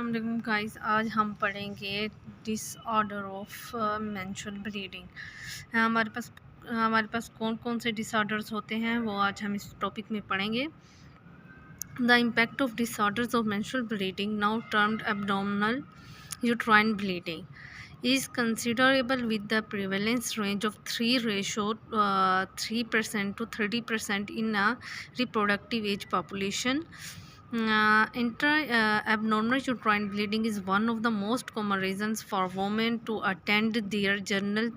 अस्सलाम वालेकुम गाइस। आज हम पढ़ेंगे डिसऑर्डर ऑफ मेंस्ट्रुअल ब्लीडिंग। हमारे पास कौन कौन से डिसऑर्डर्स होते हैं वो आज हम इस टॉपिक में पढ़ेंगे। The impact of disorders of menstrual bleeding, now termed abdominal uterine bleeding, is considerable with the prevalence range of 3% to 30% in a reproductive age population. Abnormal uterine bleeding is one of the most common reasons for women to attend their general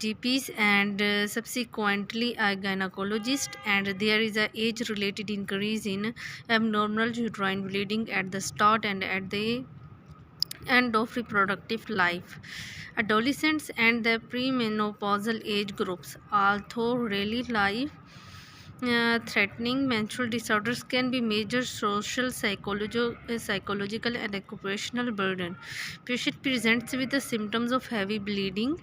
GPs and subsequently a gynecologist, and there is a age-related increase in abnormal uterine bleeding at the start and at the end of reproductive life. Adolescents and the premenopausal age groups, although rarely life threatening, menstrual disorders can be major social, psychological, and occupational burden. Patient presents with the symptoms of heavy bleeding,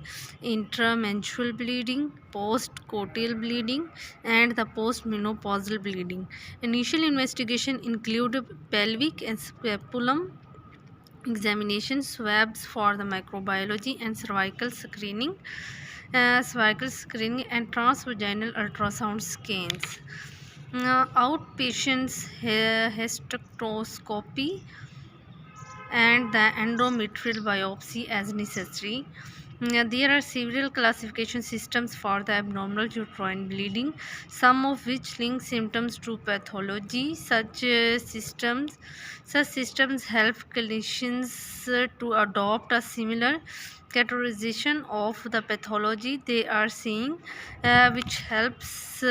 intramenstrual bleeding, post-coital bleeding, and the postmenopausal bleeding. Initial investigation include pelvic and scapulum examination, swabs for the microbiology, and cervical screening and transvaginal ultrasound scans. Outpatients hysteroscopy and the endometrial biopsy as necessary. There are several classification systems for the abnormal uterine bleeding, some of which link symptoms to pathology. Such systems help clinicians to adopt a similar categorization of the pathology they are seeing, which helps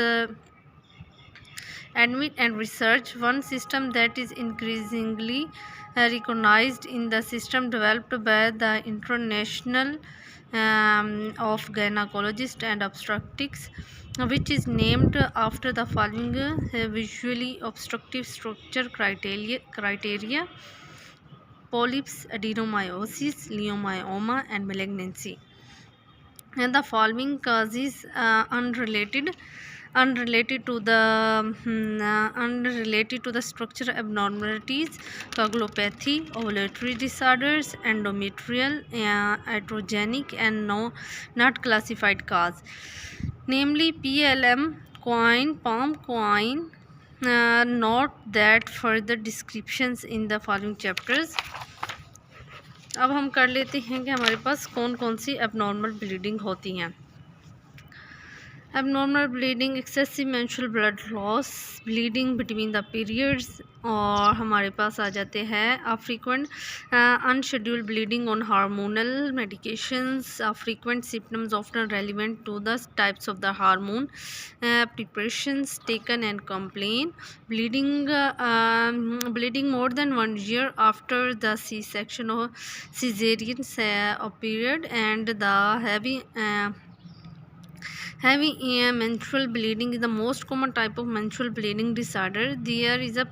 admit and research. One system that is increasingly recognized in the system developed by the International of Gynecologists and Obstetrics, which is named after the following visually obstructive structure criteria: polyps, adenomyosis, leiomyoma, and malignancy. And the following causes unrelated to the structural abnormalities: coagulopathy, ovulatory disorders, endometrial, iatrogenic, and not classified cause, namely PLM, coin, palm coin. Note that further descriptions in the following chapters. अब हम कर लेते हैं कि हमारे पास कौन कौन सी abnormal bleeding होती हैं। Abnormal bleeding, excessive menstrual blood loss, bleeding between the periods, और हमारे पास आ जाते हैं frequent unscheduled bleeding on hormonal medications, frequent symptoms often relevant to the types of the hormone, preparations taken and complain, bleeding more than 1 year after the C-section or cesarean period, and the heavy menstrual bleeding is the most common type of menstrual bleeding disorder. There is a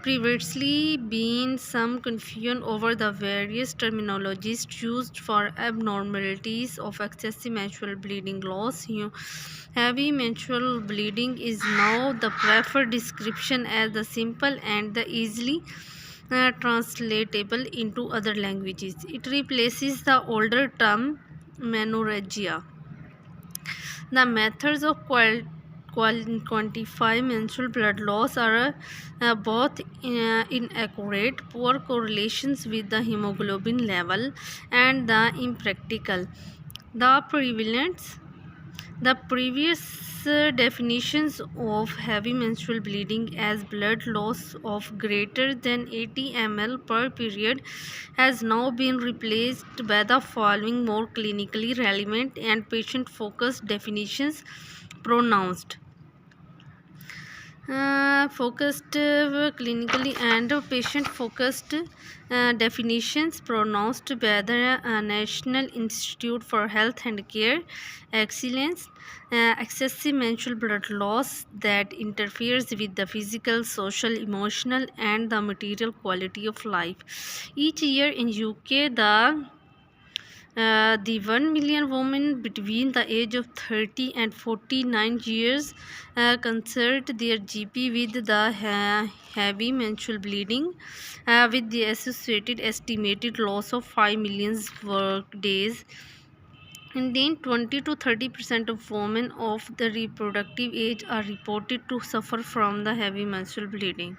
previously been some confusion over the various terminologies used for abnormalities of excessive menstrual bleeding loss. Heavy menstrual bleeding is now the preferred description as the simple and the easily translatable into other languages. It replaces the older term menorrhagia. The methods of quantify menstrual blood loss are both inaccurate, poor correlations with the hemoglobin level, and the impractical. The previous definitions of heavy menstrual bleeding as blood loss of greater than 80 ml per period has now been replaced by the following more clinically relevant and patient-focused definitions: clinically and patient-focused definitions pronounced by the National Institute for Health and Care Excellence. Excessive menstrual blood loss that interferes with the physical, social, emotional, and the material quality of life. Each year in UK, the The 1 million women between the age of 30 and 49 years consult their GP with the heavy menstrual bleeding, with the associated estimated loss of 5 million work days. Indeed, 20 to 30% of women of the reproductive age are reported to suffer from the heavy menstrual bleeding.